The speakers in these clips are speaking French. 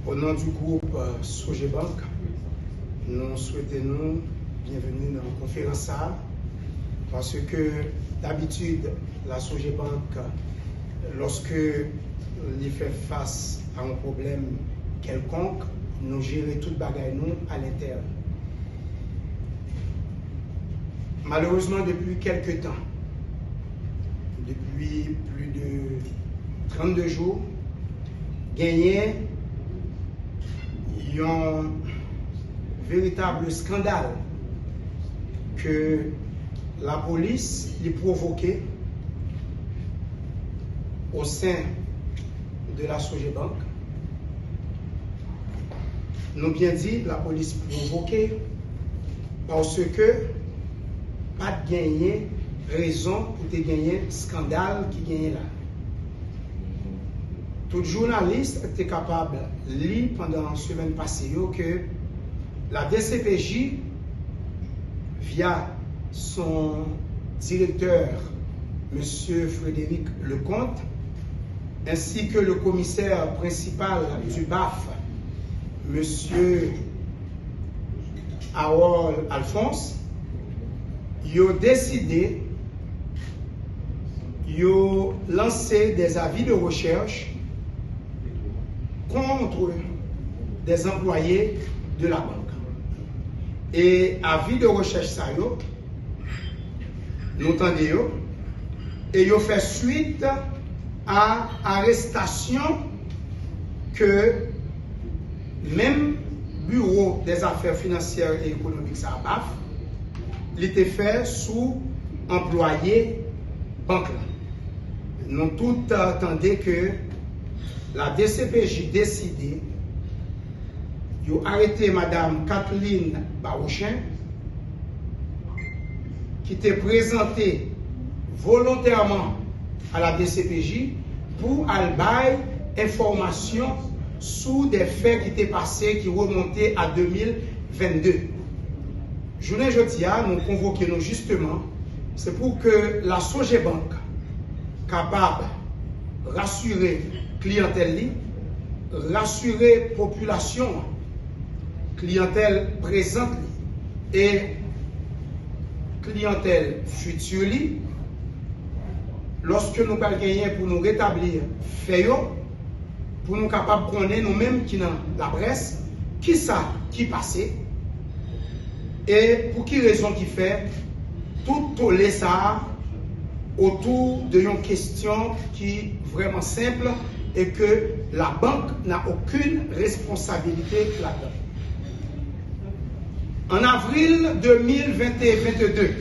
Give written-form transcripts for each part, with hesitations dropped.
Au nom du groupe Sogebank, nous souhaitons bienvenue dans la conférence parce que d'habitude, la Sogebank, lorsque il fait face à un problème quelconque, nous gérons toute bagaille nous à l'interne. Malheureusement, depuis quelques temps, depuis plus de 32 jours, gagné un véritable scandale que la police a provoqué au sein de la Sogebank. Nous bien dit, la police provoquée parce que pas de gagner raison pour te gagner scandale qui gagne là. Tout journaliste était capable de lire pendant la semaine passée que la DCPJ, via son directeur, M. Frédéric Lecomte, ainsi que le commissaire principal du BAF, M. Harold Alphonse, ils ont décidé de lancer des avis de recherche contre des employés de la banque. Et avis de recherche, ça, nous entendons, et ils ont fait suite à arrestation que même Bureau des affaires financières et économiques, ça BAF, il était fait sous employé banque. Nous tous attendaient que la DCPJ décidé d'arrêter Mme Kathleen Barouchin, qui était présentée volontairement à la DCPJ pour albaï information sur des faits qui étaient passés, qui remontaient à 2022. Journée jeudi, nous convoquons justement, c'est pour que la Sogebank capable de rassurer clientèle, rassurer population, clientèle présente et clientèle future, lorsque nous allons gagner pour nous rétablir fait, pour nous capables de connaître nous-mêmes qui dans la presse, qui ça qui passait et pour qui raison qui fait tout toller ça autour d'une question qui est vraiment simple et que la banque n'a aucune responsabilité là-dedans. En avril 2022,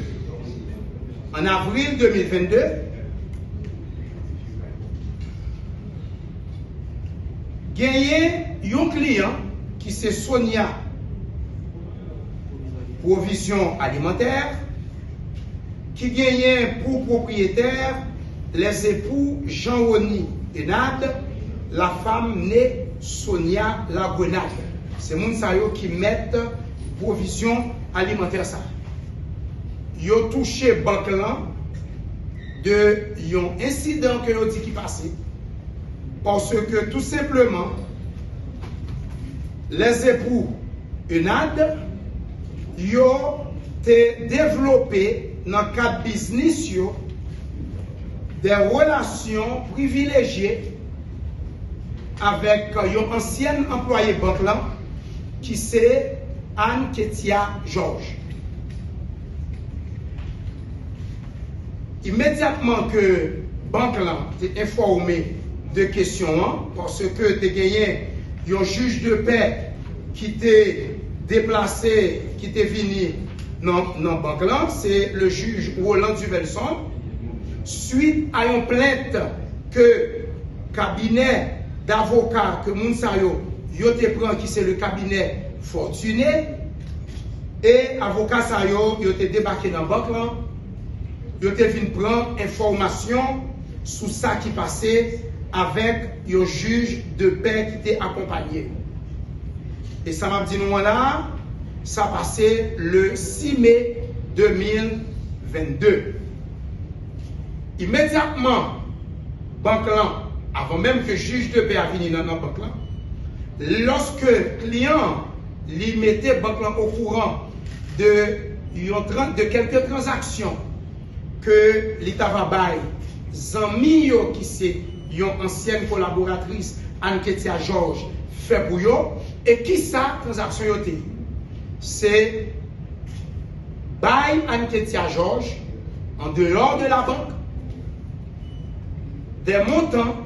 gagné un client qui c'est Sonia Provision Alimentaire, qui gagnait pour propriétaire les époux Jean-Rony Enad, la femme née Sonia Lagrenade. C'est Mounsayo qui mettent provision alimentaire ça. Ils ont touché banque là de un incident que l'on dit qui passait parce que tout simplement les époux Enad ils ont développé dans le cadre business des relations privilégiées avec un ancien employé banque là qui c'est Anne Ketia Georges. Immédiatement que banque là est informé de questions parce que tu as gagné un juge de paix qui t'est déplacé, qui t'est venu dans la banque là, c'est le juge Roland Duvelson, suite à une plainte que cabinet d'avocats que Mounsayo yote prend qui c'est le cabinet Fortuné et avocat Sayo yote débarqué dans la banque là, yote venu prendre information sur ça qui passait avec un juge de paix qui était accompagné. Et ça m'a dit nous là, ça passait le 6 mai 2022. Immédiatement, banque là, avant même que le juge de paix a venu dans la banque là, lorsque client lui mettait banque au courant de quelques transactions que l'État va bailler, Zami qui c'est une ancienne collaboratrice Anne-Ketia Georges fait pour yo, et qui ça transaction yote? C'est bail Anne-Ketia Georges en dehors de la banque des montants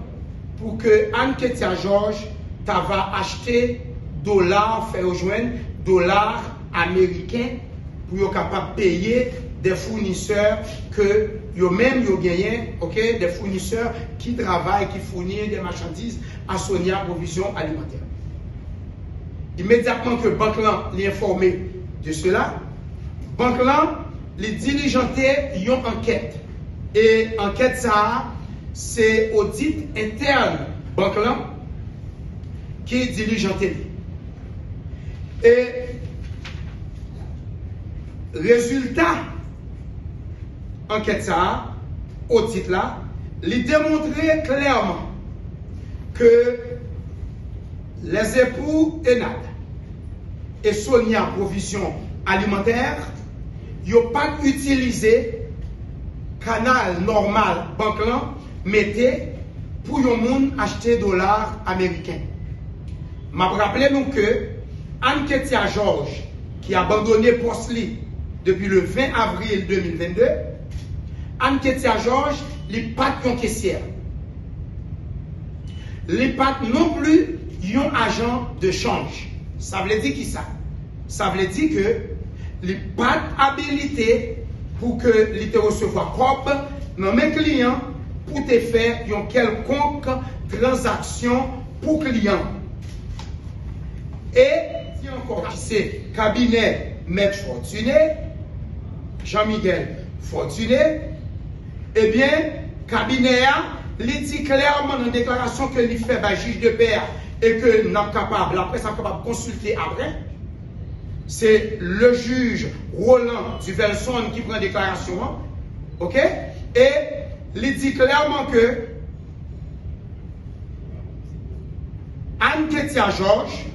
pour que Anne-Ketia Georges va acheter dollars, faire rejoindre dollars américains pour être capable de payer des fournisseurs que eux-mêmes ont gagné, okay? Des fournisseurs qui travaillent, qui fournissent des marchandises à Sonia Provision Alimentaire. Immédiatement que Banque l'est informé de cela, Banque les diligentait une enquête. Et enquête ça, c'est audit interne Banque qui diligentait. Et résultat enquête ça, audit là, il démontrait clairement que les époux Enad et Sonia Provision Alimentaire n'ont pas utilisé canal normal banque mettez pour yon moun acheter dollars américains. M'a rappelé nous que Anne-Ketia Georges qui a abandonné Postli depuis le 20 avril 2022, Anne-Ketia Georges n'est pas yon caissière. Les pas non plus yon agent de change. Ça veut dire qui ça? Ça veut dire que les pas habilité pour que les te recevoir comme dans mes clients pour te faire une quelconque transaction pour client. Et si encore qui c'est cabinet Maître Fortuné, Jean-Miguel Fortuné, eh bien, cabinet a, il dit clairement dans la déclaration que il fait par juge de paix et que nous sommes capables, la presse est capable de consulter après. C'est le juge Roland Duvelson qui prend la déclaration. OK? Et il dit clairement que Anne-Ketia Georges,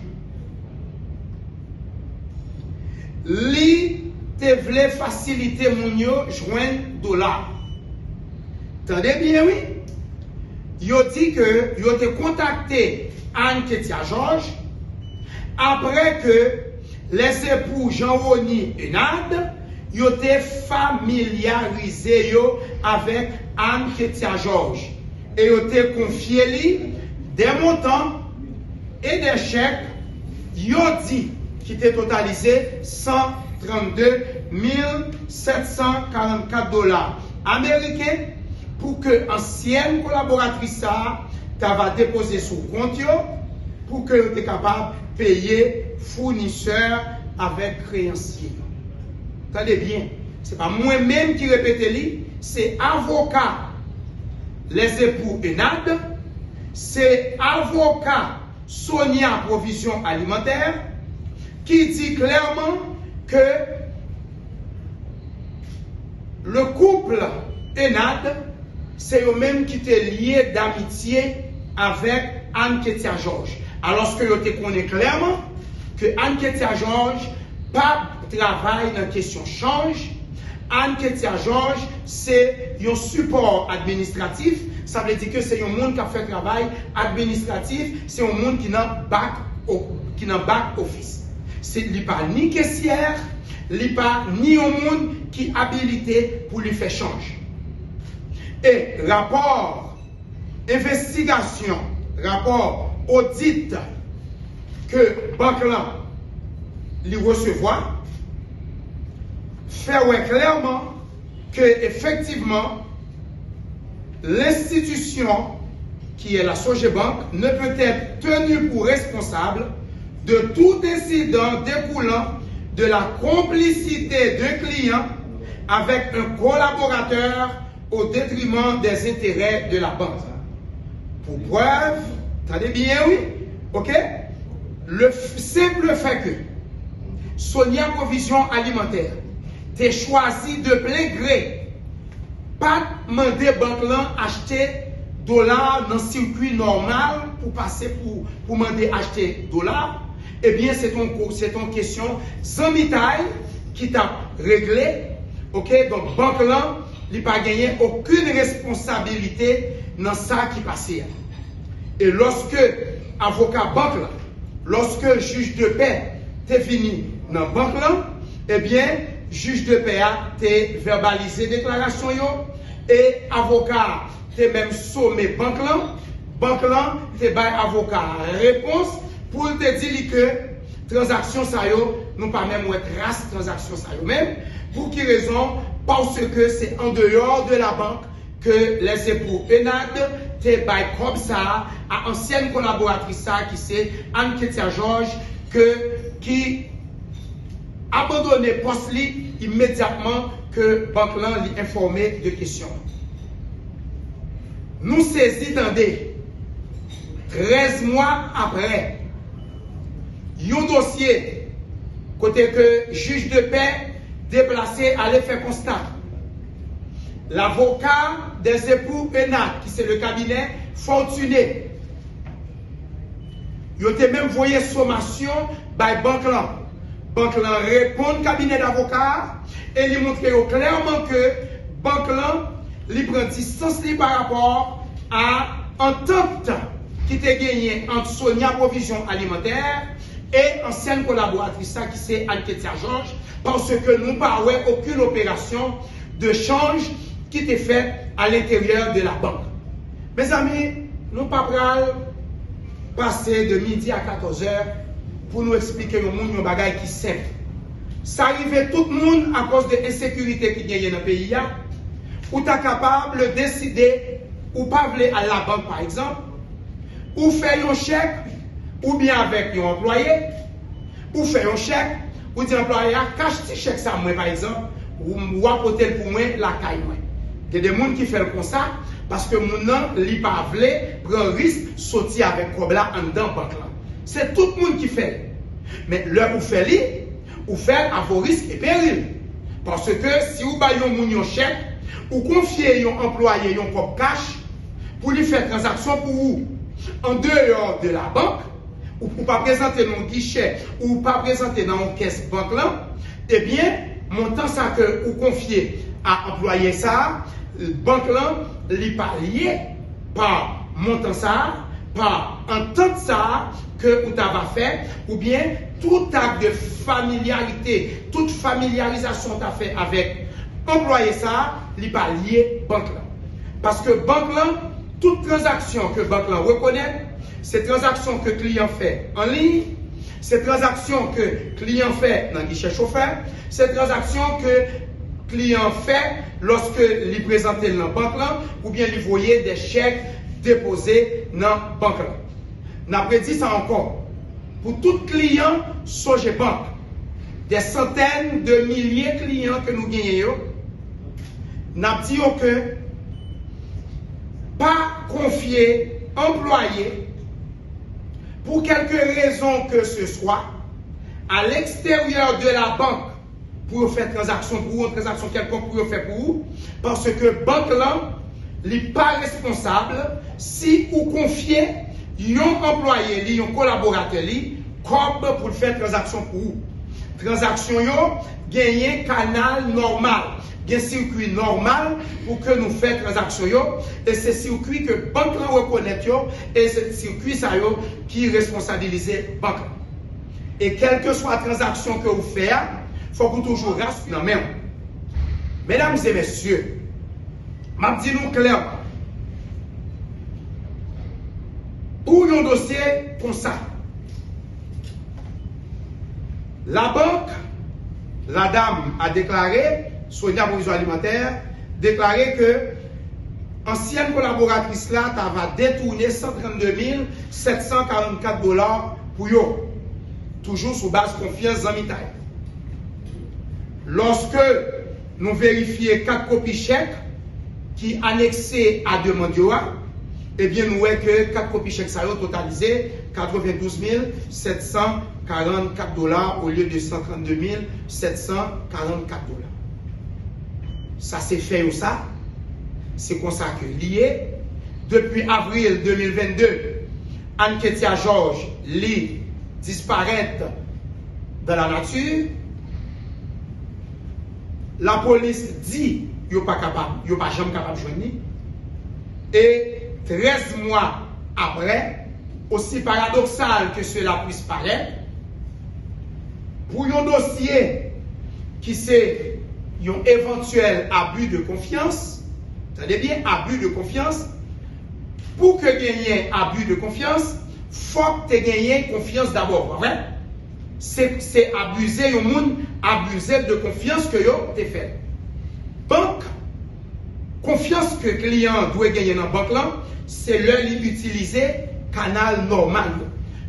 lui, te voulait faciliter mon yo joindre dollar. Attendez bien, oui? Il dit que il a contacté Anne-Ketia Georges après que les époux Jean-Rony et Nad ont été familiarisés avec Anne-Ketia Georges et ont été confiés des montants et des chèques. Ils ont dit qui étaient totalisés 132 744 dollars américains pour que l'ancienne collaboratrice va déposer sous compte pour que tu es capable de payer fournisseurs avec créanciers. Attendez bien, ce n'est pas moi-même qui répète, c'est avocat les époux Enad, c'est avocat Sonia Provision Alimentaire qui dit clairement que le couple Enad, c'est eux-mêmes qui étaient liés d'amitié avec Anne-Ketia Georges. Alors que vous connaissez clairement que Anne-Ketia Georges pas travaille dans la question change. Anne-Ketia Georges, c'est un support administratif. Ça veut dire que c'est un monde qui a fait travail administratif. C'est un monde qui n'a back office. Il n'est pas ni caissière, il n'est pas ni un monde qui est habilité pour lui faire changer. Et rapport investigation, rapport audit que banque là lui recevoir, fait clairement que effectivement l'institution qui est la Sogebank ne peut être tenue pour responsable de tout incident découlant de la complicité d'un client avec un collaborateur au détriment des intérêts de la banque. Pour preuve, attendez bien, oui, ok? Le simple fait que Sonia Provision Alimentaire t'ait choisi de plein gré, pas demander banque là acheter dollars dans le circuit normal pour passer pour demander acheter dollars, eh bien, c'est une question Zamitaille qui t'a réglé. Ok, donc, banque là, il n'a pas gagné aucune responsabilité dans ça qui passait. Et lorsque avocat banque là, lorsque juge de paix t'es fini dans banque là, eh bien, juge de paix a verbalisé déclaration yo, et avocat t'es même sommé banque là t'es bail avocat réponse pour te dire que transaction ça yo, nous pas même être trace transaction ça yo même. Pour quelle raison? Parce que c'est en dehors de la banque que les époux Enad te bail comme ça à ancienne collaboratrice ça qui c'est Anne-Ketia Georges qui abandonné poste li immédiatement que banque là li informé de questions. Nous saisi tendez 13 mois après un dossier côté que juge de paix déplacé à l'effet constat. L'avocat des époux Enad, qui c'est le cabinet Fortuné, il a même voyé sommation by banque là. Banque là répond cabinet d'avocat et il montre clairement que banque là il prend distance par rapport à entente qui était gagnée entre Sonia Provision Alimentaire et ancienne collaboratrice qui c'est Anne-Ketia Georges, parce que nous n'avons aucune opération de change qui était faite à l'intérieur de la banque. Mes amis, nous ne pouvons pas passer de midi à 14h pour nous expliquer au monde un bagage qui est simple. Ça arrive tout le monde à cause de l'insécurité qui gagne dans le pays. Ou tu es capable de décider ou pas aller à la banque par exemple, ou faire un chèque, ou bien avec un employé, ou faire un chèque, ou dire employé, cache ce chèque ça moi par exemple, ou apporter pour moi la caille moi. Il y a des gens qui font comme ça parce que mon nom li pas vle prend risque sortir avec cobla en dedans banque là. C'est tout le monde qui fait. Mais là vous fait li, vous fait à vos risques et périls. Parce que si vous baillez un chèque, ou confiez un employé un propre cash pour lui faire transaction pour vous en dehors de la banque, ou pour pas présenter dans le guichet, ou pas présenter dans une caisse banque là, eh bien, montant ça que vous confiez à employer ça, banque là, li pas lié par montant ça, par entente ça que vous avez fait, ou bien tout acte de familiarité, toute familiarisation tu as fait avec employer ça, li pas lié banque là. Parce que banque là, toute transaction que banque là reconnaît, c'est transaction que client fait en ligne, c'est transaction que client fait dans le guichet chauffeur, c'est transaction que client fait lorsque il présente dans la banque là, ou bien il voyait des chèques déposés dans la banque là. N'a dit ça encore. Pour tout client Soje Bank, des centaines de milliers de clients que nous gagnons, n'a dit que pas confier employé pour quelque raison que ce soit à l'extérieur de la banque pour faire transaction pour vous, une transaction quelconque pour faire pour vous, parce que banque là n'est pas responsable si vous confiez un employé, un collaborateur comme pour faire transaction pour vous. Transaction yo gagner canal normal, un circuit normal pour que nous fassions transaction yo, et c'est circuit que banque là reconnaît yo, et c'est circuit ça yo qui responsabilise banque. Et quelle que soit la transaction que vous faites, il faut que vous toujours restez dans même. Mesdames et messieurs, je dis nous clairement, pour un dossier comme ça, la banque, la dame a déclaré, Sonia Provision Alimentaire, déclaré que ancienne collaboratrice là va détourner 132 744 $ pour eux, toujours sous base confiance en mitaille. Lorsque nous vérifions 4 copies chèques qui annexées à demande, eh bien, nous voyons que 4 copies chèques ça ont totalisé 92 744 $ au lieu de 132 744 $. Ça c'est fait ou ça, c'est comme ça que lié, depuis avril 2022, Anne-Ketia Georges lit disparaître dans la nature. La police dit qu'il n'est pas capable, il n'est pas jamais capable de joindre. Et 13 mois après, aussi paradoxal que cela puisse paraître, pour un dossier qui c'est un éventuel abus de confiance, attendez bien, abus de confiance, pour que gagner abus de confiance, il faut que tu gagnes confiance d'abord, vrai? C'est abuser le monde, abuser de confiance que tu as fait. Banque, confiance que le client doit gagner dans la banque, c'est l'utiliser canal normal.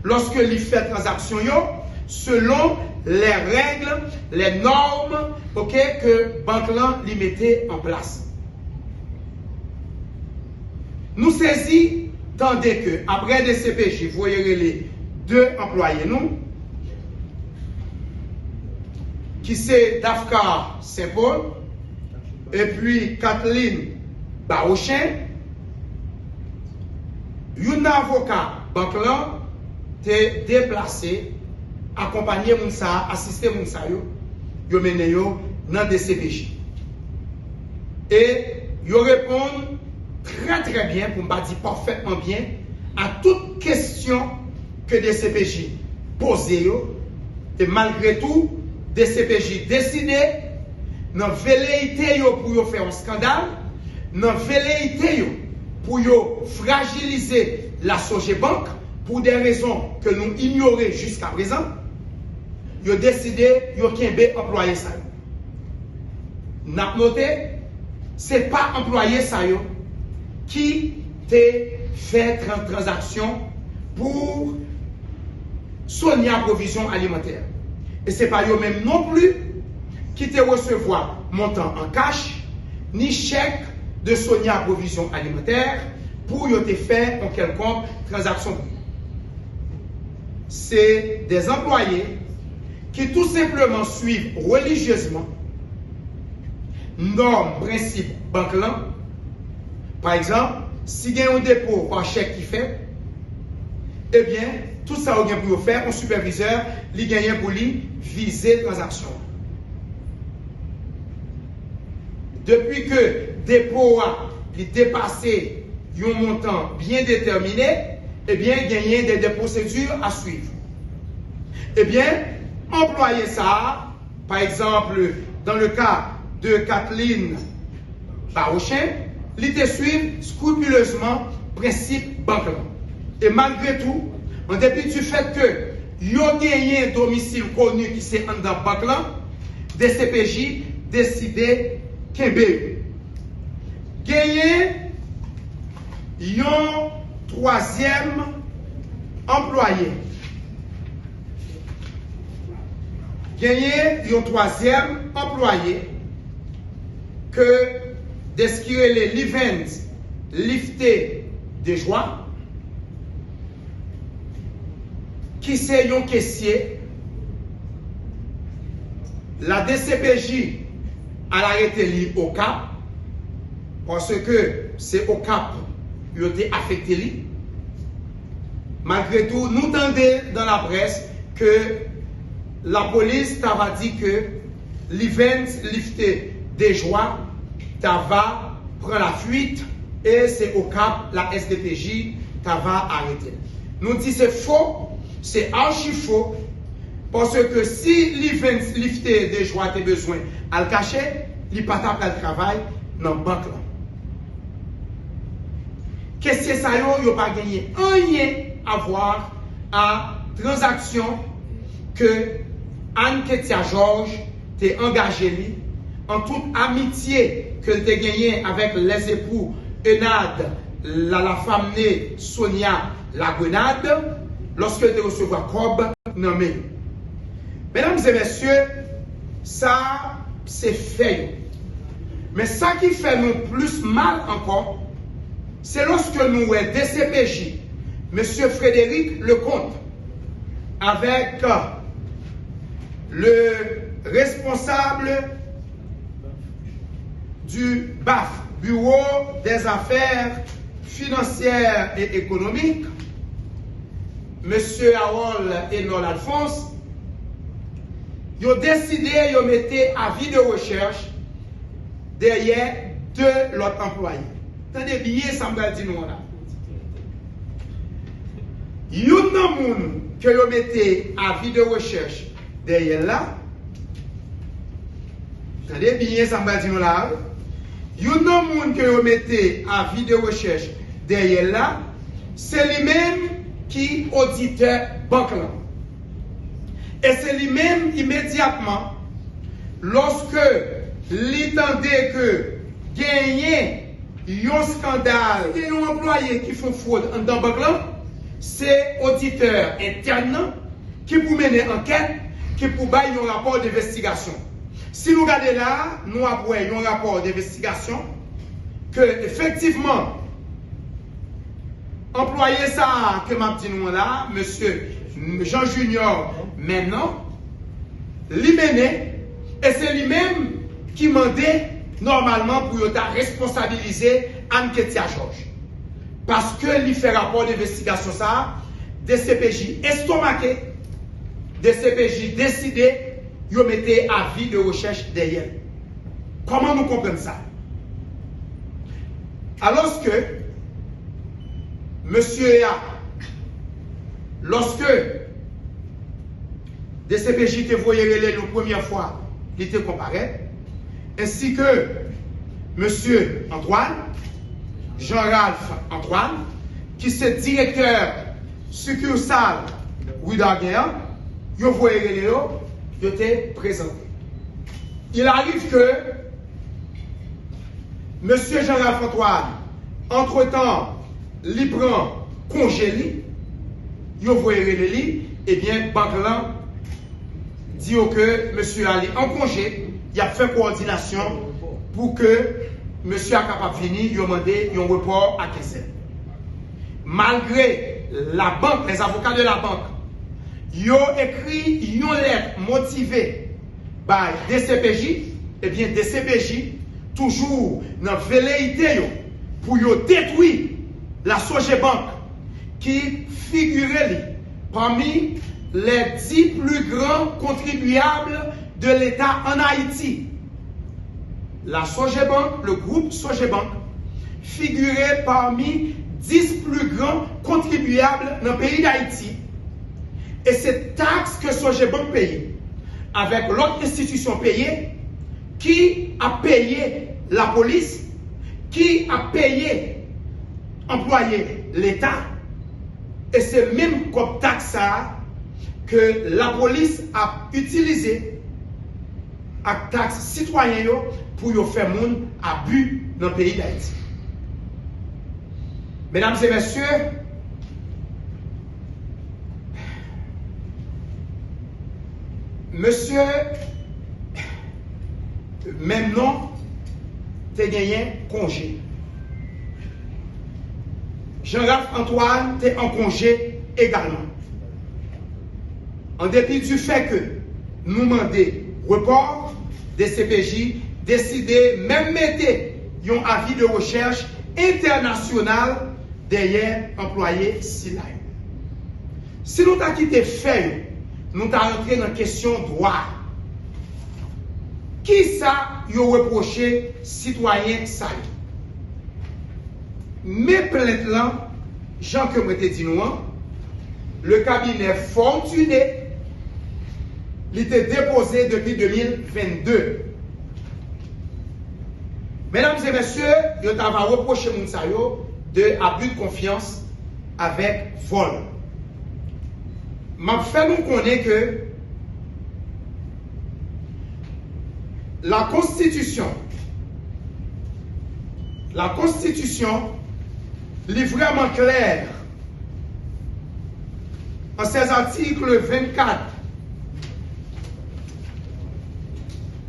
Lorsque il fait transaction, selon les règles, les normes que banque lui mettait en place. Nous saisissons, tandis que après des CPJ, vous voyez les deux employés, nous, qui c'est Dafka Saint-Paul, et puis Kathleen Barochin, un avocat banque t'est déplacé, accompagné Mounsa, assisté Mounsa, yo mené yo dans des CPJ. Et yo répond très bien, pour ne pas dire parfaitement bien, à toute question que des CPJ posent. Et malgré tout, des CPJ décidé, dans velléité pour faire un scandale, dans velléité pour fragiliser la Sogebank, pour des raisons que nous ignorons jusqu'à présent, ils ont décidé de employer ça. Nous avons noté, ce n'est pas employer ça qui t'a fait transaction pour Sonia Provision Alimentaire. Et ce n'est pas eux-mêmes non plus qui te recevoir montant en cash, ni chèque de Sonia Provision Alimentaire pour te faire en quelconque transaction. C'est des employés qui tout simplement suivent religieusement normes, principes bancaires. Par exemple, si il y a un dépôt par chèque qui fait, eh bien, tout ça, on a pour faire, un superviseur, il gagne pour lui viser transaction. Depuis que dépôt a dépassé un montant bien déterminé, eh bien, il y a des procédures à suivre. Eh bien, employer ça, par exemple, dans le cas de Kathleen Barochin, il te suit scrupuleusement principe bancaire. Et malgré tout, en dépit du fait que il y a un domicile connu qui c'est en dans banque là, des CPJ décidé Kembe. Gagné un troisième employé. Gagné un troisième employé que d'esquiver les l'event lifté de joie, qui c'est un caissier. La DCPJ a arrêté au Cap parce que c'est au Cap qui a été affecté. Malgré tout, nous entendons dans la presse que la police t'ava dit que l'event lifté des joies va prendre la fuite et c'est au Cap la SDPJ va arrêter. Nous disons c'est faux, c'est archi faux, parce que si l'event lifté des joies a besoin à le cacher, il n'y a pas de travail dans la banque. Qu'est-ce que ça y a pas gagné rien à voir à transaction que Anne-Ketia Georges t'a engagé en toute amitié que tu as gagné avec les époux Enad, la femme née Sonia la Grenade, lorsque tu recevras Cobb nommé. Mesdames et messieurs, ça c'est fait. Mais ça qui fait nous plus mal encore, c'est lorsque nous avons DCPJ, M. Frédéric Lecomte, avec le responsable du BAF, Bureau des Affaires financière et économique, M. Harold et Nol Alphonse, ils ont décidé de mettre avis de recherche derrière deux l'autre employé. Attendez bien, ça me dit nous là. Il y a un monde que vous mettez avis de recherche derrière là. Attendez bien, ça me dit nous là. Il y a un monde que vous mettez avis de recherche derrière là. C'est lui-même qui auditeur banque là. Et c'est lui-même immédiatement, lorsque l'entendait que gagner un scandale, il y a un employé qui font fraude dans la banque là, c'est auditeur interne qui pour mener enquête, qui pour bailler un rapport d'investigation. Si nous regardons là, nous avons un rapport d'investigation que effectivement, employé ça que m'a dit nous là, monsieur Jean Junior, maintenant, lui mené, et c'est lui-même qui mandait normalement pour responsabiliser Anne-Ketia Georges. Parce que lui fait rapport d'investigation ça, des CPJ estomaqués, des CPJ décidés, ils mettaient avis de recherche derrière. Comment nous comprenons ça? Alors que monsieur A, lorsque des CPJ étaient voyés la première fois, il était comparé, ainsi que monsieur Antoine, Jean-Ralph Antoine, qui est directeur succursale Rue d'Arguin, il voyait il était présenté. Il arrive que monsieur Jean-Ralph Antoine, entre-temps, il prend congé, il voyait lui, et bien, Baglan dit que monsieur allait en congé, il a fait coordination pour que monsieur a capable de venir, il a demandé un report à Kessel. Malgré la banque, les avocats de la banque, ils ont écrit une lettre motivée par des CPJ, et bien des CPJ, toujours dans la velléité pour détruire la Sogebank qui figurait parmi les 10 plus grands contribuables de l'État en Haïti. La Sogebank, le groupe Sogebank, figurait parmi 10 plus grands contribuables dans le pays d'Haïti. Et cette taxe que Sogebank paye, avec l'autre institution payée, qui a payé la police, qui a payé employé l'État, et c'est même comme taxe que la police a utilisé à taxe citoyen pour faire mon abus dans le pays d'Haïti. Mesdames et messieurs, monsieur, maintenant, tu as gagné congé. Jean-Ralph Antoine, tu es en congé également. En dépit du fait que nous demandons report des CPJ, décider, même mettre un avis de recherche international derrière employé SILAI. Si nous avons quitté fait, nous avons rentré dans la question droit. Qui ça y a reproché citoyen ça? Mes plaintes là, Jean que moi te dit nous, le cabinet Fortuné, il était déposé depuis 2022. Mesdames et messieurs, je t'avais reproché de abus de confiance avec vol. M'a fait nous connaître que la Constitution est vraiment claire en ses articles 24,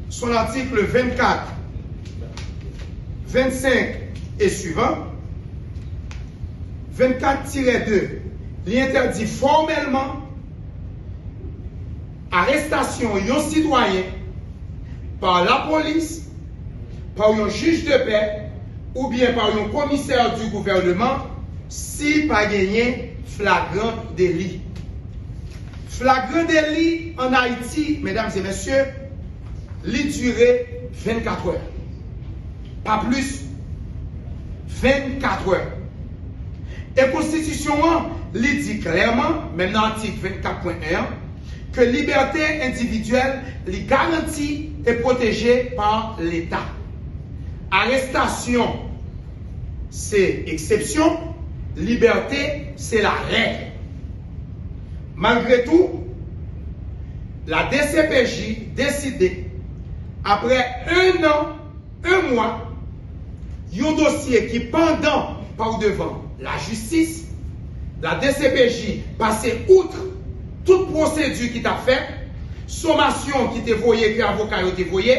son article 24, 25 et suivant, 24-2, il interdit formellement arrestation d'un citoyen par la police, par un juge de paix, ou bien par un commissaire du gouvernement si pas gagné flagrant délit. Flagrant délit en Haïti, mesdames et messieurs, il duré 24 heures. Pas plus, 24 heures. Et la Constitution dit clairement, même dans l'article 24.1, que liberté individuelle est garantie et protégée par l'État. Arrestation, c'est exception. Liberté, c'est la règle. Malgré tout, la DCPJ décidé, après 1 an, 1 mois, un dossier qui pendant par devant la justice, la DCPJ passait outre toute procédure qui t'a fait, sommation qui t'est voyée, que l'avocat t'a voyé,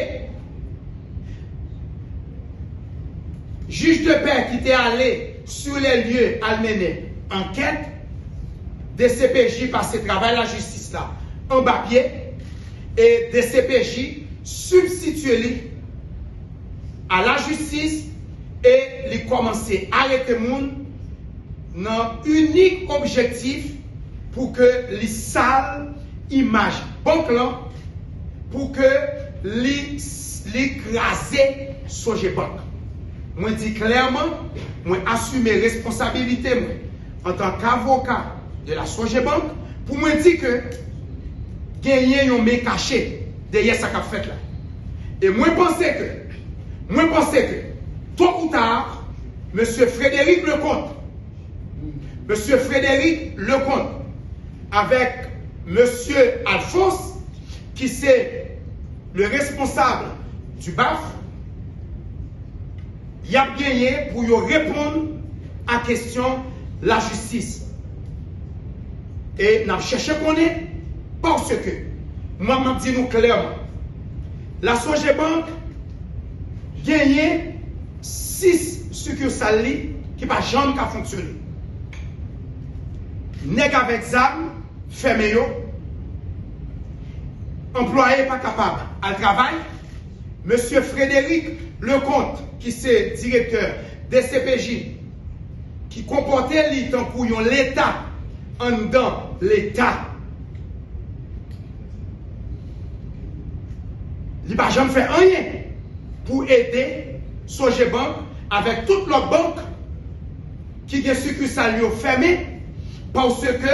juge de paix qui t'est allé sur les lieux à mener enquête, DCPJ passait travail la justice là en bas pied, et DCPJ substitué à la justice et les commencer à arrêter les gens dans unique objectif pour que les sales images banque là pour que les écraser Soje Bank. Moi dis clairement, moi assumer responsabilité moi en tant qu'avocat de la Soje Bank pour moi dire que gagner un mec caché derrière ça qu'a fait là. Et moi pensais que tôt ou tard, M. Frédéric Lecomte, avec M. Alphonse, qui c'est le responsable du BAF, il a gagné pour répondre à la question de la justice. Et nous cherchons qu'on est parce que, moi, je dis nous clairement, la Soje Bank gagné 6 succursales qui n'ont jamais fonctionné. Nèg avec ZAM, fermé yo, employé pas capable à travail. Monsieur Frédéric Lecomte, qui est directeur des CPJ, qui comportait l'État pour l'État en dedans l'État. Il n'a jamais fait rien pour aider Soje Bank avec toutes les banques qui ont succursales fermées parce que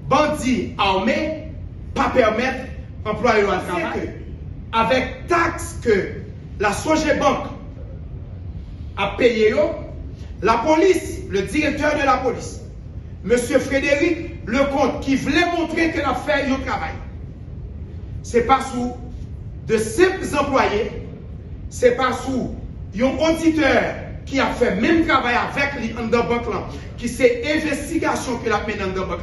bandits armés pas permettre employés à travail. Avec taxes que la Soje Bank a payé, la police, le directeur de la police, M. Frédéric Lecomte, qui voulait montrer que l'affaire est au travail, ce n'est pas sous de simples employés, ce n'est pas sous un auditeur qui a fait même travail avec les banque qui c'est investigation qu'il a mené dans banque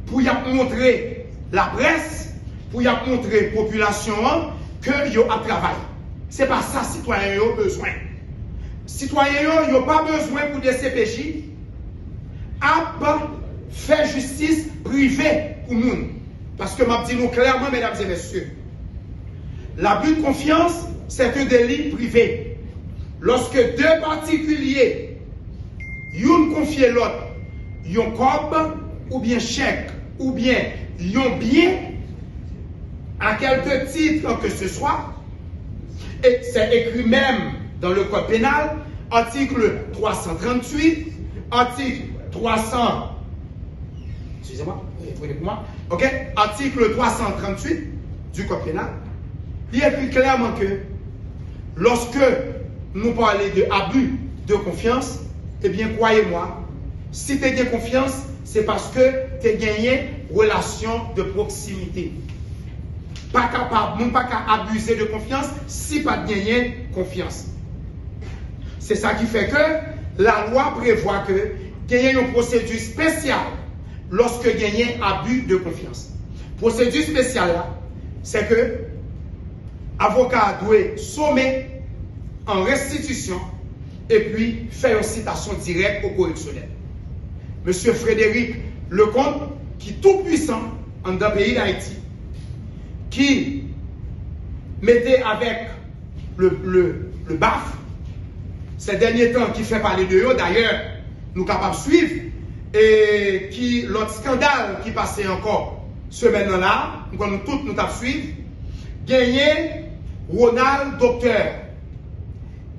pour y montrer la presse, pour y montrer la population que yo a travaillé. Ce n'est pas ça citoyens ont besoin. Citoyens n'ont pas besoin pour des CPJ à faire justice privée pour nous. Parce que je dis nous clairement, mesdames et messieurs, l'abus de confiance, c'est un délit privé. Lorsque deux particuliers, yon confient l'autre, yon cob, ou bien chèque, ou bien yon bien, à quelque titre que ce soit, et c'est écrit même dans le code pénal, article 338, article 300, excusez-moi, ok, article 338 du code pénal, il écrit clairement que lorsque nous parlons de abus de confiance, eh bien, croyez-moi, si tu as confiance, c'est parce que tu as gagné relation de proximité. Pas capable, pas qu'à abuser de confiance si pas de gagner confiance. C'est ça qui fait que la loi prévoit que gagner une procédure spéciale lorsque gagner abus de confiance. Procédure spéciale là, c'est que avocat doit sommer en restitution et puis faire une citation directe au correctionnel. Monsieur Frédéric Lecomte, qui est tout puissant dans le pays d'Haïti, qui mettait avec le BAF ces derniers temps qui fait parler de eux, d'ailleurs, nous capables de suivre, et qui, l'autre scandale qui passait encore ce maintenant-là, nous tous nous avons suivi, gagné Ronald Docteur,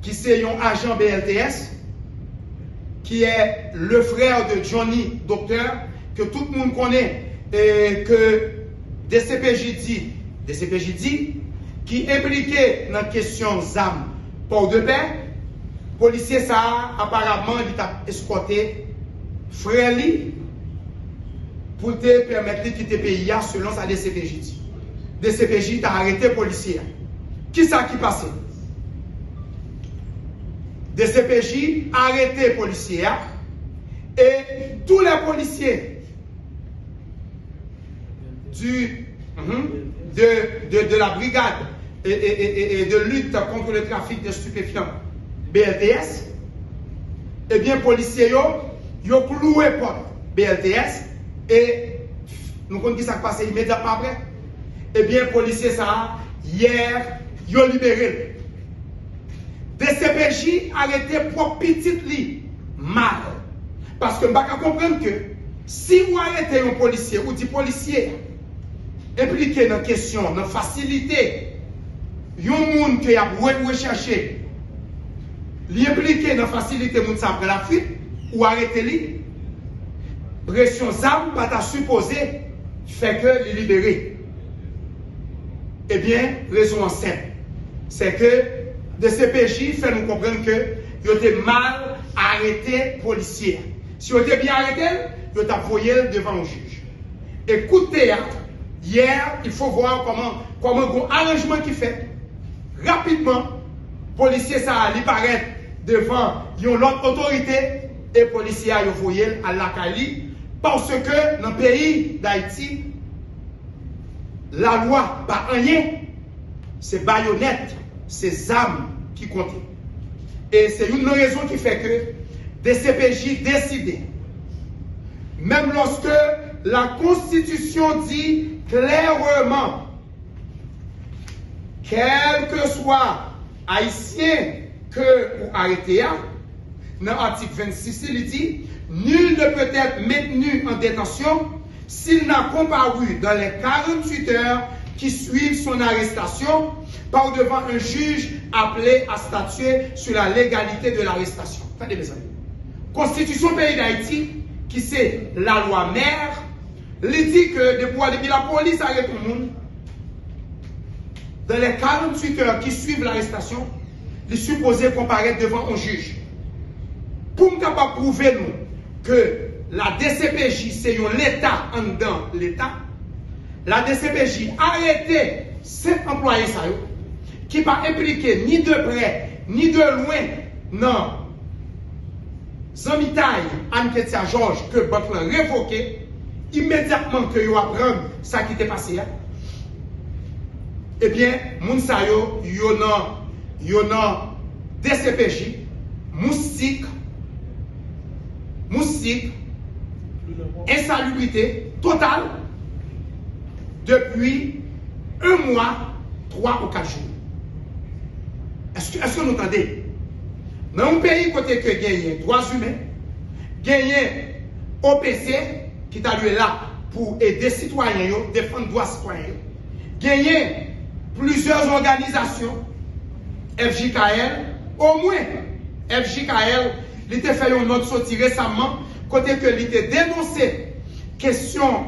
qui c'est un agent BLTS, qui est le frère de Johnny Docteur, que tout le monde connaît, et que DCPJ dit, qui impliqué dans la question ZAM port de paix, policier ça apparemment il a escorté frère li pour te permettre de quitter le pays selon sa DCPJ dit. DCPJ t'a arrêté policier. Qui ça qui passait? DCPJ a arrêté policier et tous les policiers de la brigade et de lutte contre le trafic de stupéfiants BLTS, eh bien, policiers, ils ont cloué porte BLTS et nous connaissons ce qui s'est passé immédiatement après. Eh bien, policiers, ça, hier, ils ont libéré. DCPJ a arrêté pour petite lit mal. Parce que je ne comprendre que si vous arrêtez un policier ou des policiers impliqués dans la question, dans la facilité, il y a un monde qui a recherché, l'impliqué dans la facilité, moun sa prend la fuite, ou arrêter lui, pression ZAM, pas ta supposé, fait que le libérer. Eh bien, raison en simple, c'est que DCPJ fait nous comprendre que il était mal arrêté policier. Si on était bien arrêté, il t'a envoyé devant un juge. Écoutez, hier, il faut voir comment un arrangement qui fait. Rapidement, policier ça allait paraître devant l'autre autorité et policier a envoyé à la Cali parce que dans le pays d'Haïti, la loi, pas rien, c'est baïonnette, c'est armes qui comptent. Et c'est une raison qui fait que DCPJ décidé, même lorsque la Constitution dit clairement, quel que soit haïtien que vous arrêtez, dans l'article 26, il dit, nul ne peut être maintenu en détention s'il n'a comparu dans les 48 heures qui suivent son arrestation par devant un juge appelé à statuer sur la légalité de l'arrestation. Attendez, mes amis. Constitution pays d'Haïti, qui c'est la loi mère, il dit que depuis la police arrête tout le monde, dans les 48 heures qui suivent l'arrestation, il est supposé comparaître devant un juge. Pour nous capable prouver nous que la DCPJ c'est l'État en dedans l'État, la DCPJ a arrêté cet employé qui pas impliqué ni de près ni de loin non Zamitaille Anne-Ketia Georges que Butler révoqué immédiatement que vous apprendre ça qui était passé. Eh bien, moun sa yo nan DCPJ, moustique, insalubrité totale depuis 1 mois, 3 ou 4 jours. Est-ce que nous entendez? Dans un pays côté que gagne droits humains, gagne OPC qui t'a lieu là pour aider les citoyens, défendre les droits citoyens, gagne plusieurs organisations, FJKL, au moins FJKL, il a fait une autre sortie récemment, côté que il a dénoncé question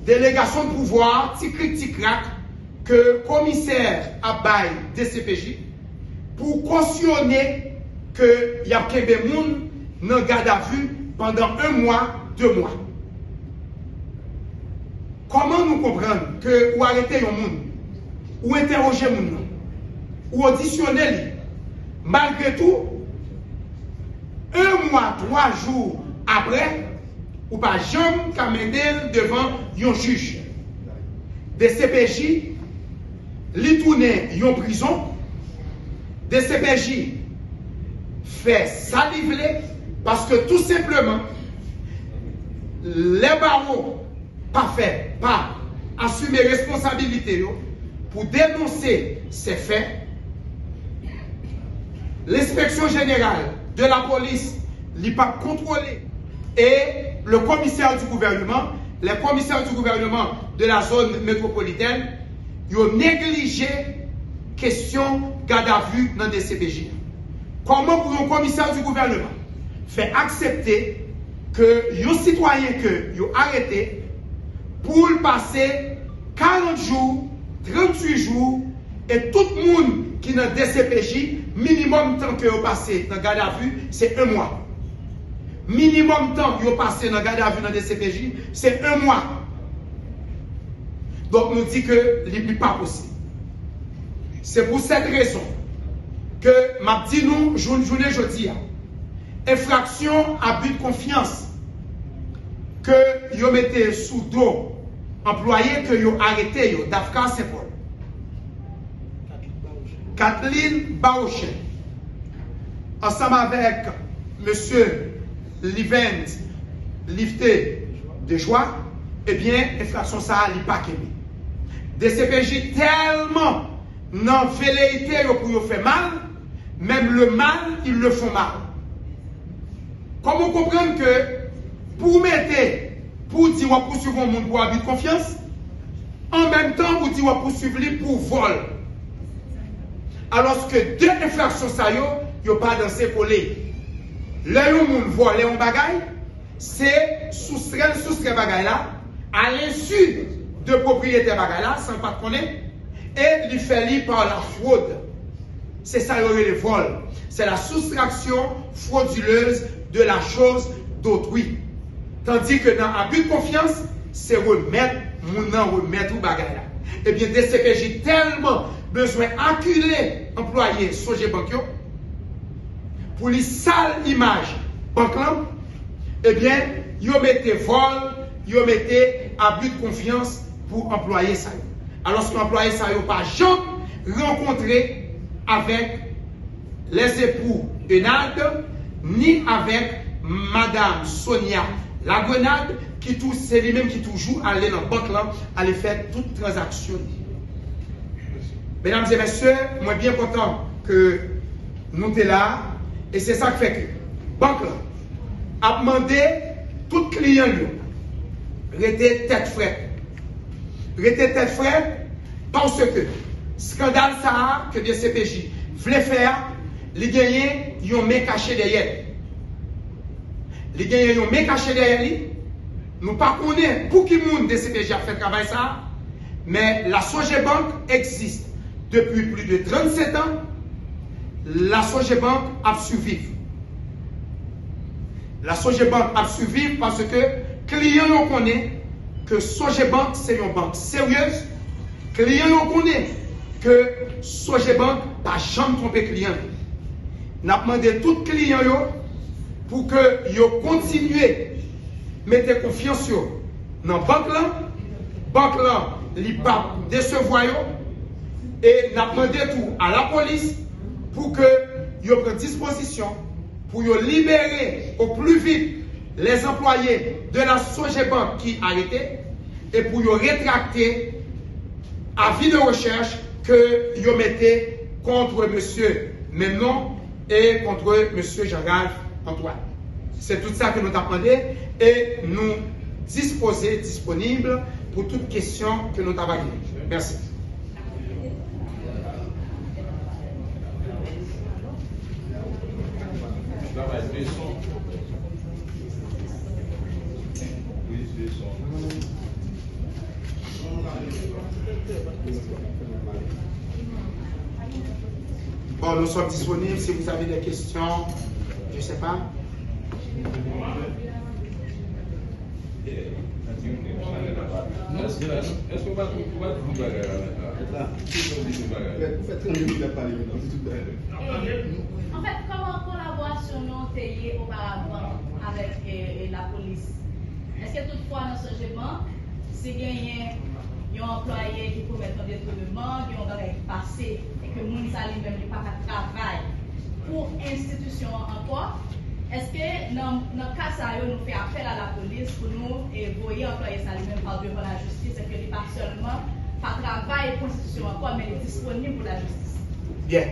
délégation de pouvoir, tic-cric-tic-rac, que commissaire Abay DCPJ, pour cautionner qu'il y a des gens dans garde à vue pendant 1 mois, 2 mois. Comment nous comprendre que ou arrêter un monde, ou interroger un monde, ou auditionner, malgré tout, 1 mois, 3 jours après, ou pas jamais qu'à mener devant un juge. Des CPJ, li tourne en prison, des CPJ fait saliver parce que tout simplement, les barreaux pas fait, pas assumer responsabilité pour dénoncer ces faits. l'inspection générale de la police n'est pas contrôlée et le commissaire du gouvernement, les commissaires du gouvernement de la zone métropolitaine, ils ont négligé question garde à vue dans des CPJ. Comment pour un commissaire du gouvernement faire accepter que un citoyen que ils ont arrêté pour passer 40 jours, 38 jours, et tout le monde qui est dans des CPJ, minimum temps que vous passez dans garde à vue, c'est 1 mois. Minimum temps que vous passez dans garde à vue dans des CPJ, c'est 1 mois. Donc nous dit que ce n'est pas possible. C'est pour cette raison que m'a dit nous, journée jeudi, infraction abus de confiance que vous mettez sous dos employé que vous arrêté d'Afka Saint-Paul. Kathleen Baouchen, ensemble avec M. Livent Lifté de Joie, eh bien, infraction ça n'est pas qu'aimé. Des CPJ tellement non velléité pour faire mal, même le mal, ils le font mal. Comment comprendre que pour mettre, pour dire qu'on poursuivre un monde pour abus de confiance, en même temps, pour dire qu'on poursuivre lui pour vol. Alors que deux infractions, ça y a pas dansé pour les. Là, où on vole un bagaille, c'est soustraire bagaille là, à l'insu de propriétaire bagaille là, sans pas connaître, et lui fait lire par la fraude. C'est ça le vol. C'est la soustraction frauduleuse de la chose d'autrui. Tandis que dans l'abus de confiance, c'est remettre ou bagaille là. Eh bien, des CPJ tellement besoin d'acculer employés Sogé Banque pour les sales images banque là, eh bien, ils mettent vol, ils mettent abus de confiance pour employer ça. Alors que l'employé ça n'a pas jamais rencontré avec les époux Enad, ni avec Madame Sonia Lagrenade, qui c'est lui-même qui toujours allait dans la banque là, aller faire toute transaction. Mesdames et messieurs, moi bien content que nous sommes là, et c'est ça qui fait que la banque là a demandé tout client rester tête fraîche. Rester tête fraîche parce que scandale ça que des CPJ voulaient faire, les gagnants, ils ont mis caché derrière. Les gagnants, ils ont mis caché derrière lui. Nous ne connaissons pas pour qui monde des CPJ a fait travail ça, mais la Sogebank existe depuis plus de 37 ans. La Sogebank a survécu. La Sogebank a survécu parce que les clients connaissent que Sogebank c'est une banque sérieuse. Les clients connaissent que Sogebank n'a pas jamais trompé client. Nous avons demandé à tous les clients pour que ils continuent à mettre confiance dans la banque là. La banque là, ils ne pas décevoir. Et nous avons demandé tout à la police pour que ils prennent disposition pour libérer au plus vite les employés de la Sogebank qui arrêtés et pour rétracter avis de recherche que ils mettaient contre M. Menon et contre M. Jean-Ralph Antoine. C'est tout ça que nous demandons et nous disponibles pour toute question que nous avons. Merci. Bon, nous sommes disponibles si vous avez des questions, je ne sais pas. Est-ce qu'on va vous bagarrer là? En fait, comment collaboration nous payée auparavant avec la police? Est-ce que toutefois dans ce jugement, c'est gagné un employé qui commet un détournement, qui ont passé et que moun sa li même pas de travail pour institution encore? Est-ce que dans le cas ça nous fait appel à la police pour nous et voyer employé ça lui même par devant la justice et que n'est pas seulement pas travail pour institution encore mais il est disponible pour la justice? Bien.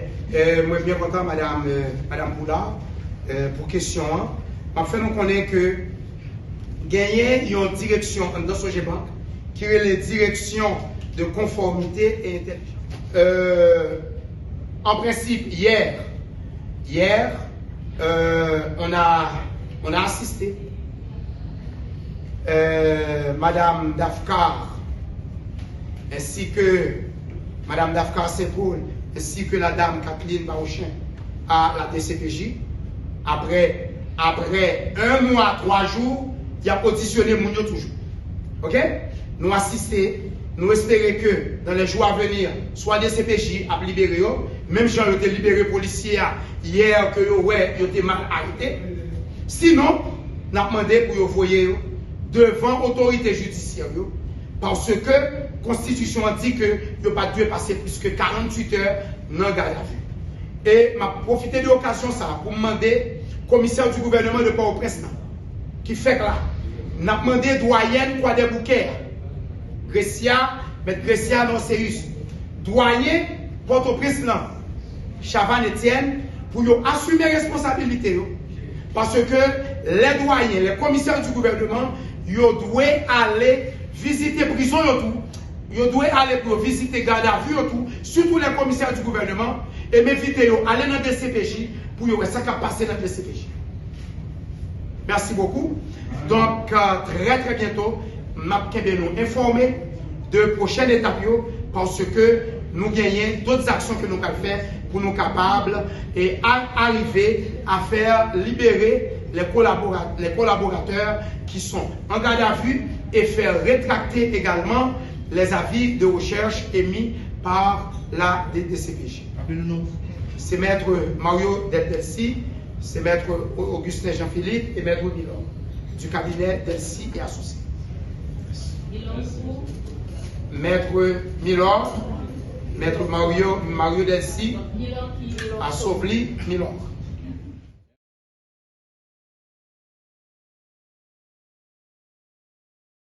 Moi, bien content, Madame Boulard, pour question 1. Enfin, nous connaissons que gagner une direction dans ce GEBANC qui est la direction de conformité et intelligence. En principe, hier, on a assisté Madame Dafkar ainsi que Madame Dafkar Saint-Paul ainsi que la dame Kathleen Baouchin à la DCPJ. Après 1 mois, 3 jours, il a auditionné Mounio toujours. Ok? Nous assister, nous espérer que dans les jours à venir, soit DCPJ a libéré, même si on a libéré les policiers hier que ils étaient mal arrêtés. Sinon, nous avons demandé pour vous voyez devant l'autorité judiciaire parce que la Constitution dit que vous n'avez pas dû passer plus que 48 heures dans le garde à vue. Et je profite de l'occasion pour demander au commissaire du gouvernement de Port-au-Prince qui fait que là, nous avons demandé doyenne quoi des bouquets. Grecia, M. Grecia non Sérius, doyen Port-au-Prince, Chavan Etienne, pour assumer responsabilité. Parce que les doyens, les commissaires du gouvernement, ils doivent aller visiter la prison, ils doivent aller pour visiter garde à vue, surtout les commissaires du gouvernement, et m'inviter à aller dans le DCPJ pour voir ce qui a passé dans le DCPJ. Merci beaucoup. Donc, très bientôt, nous informer de prochaines étapes parce que nous gagnons d'autres actions que nous pouvons faire pour nous capables et arriver à faire libérer les collaborateurs qui sont en garde à vue et faire rétracter également les avis de recherche émis par la DCPJ. C'est Maître Mario Delcy, c'est Maître Augustin Jean-Philippe et Maître Milor du cabinet Delcy et Associés. Maître Milor, Maître Mario Delcy, Assobli Milor.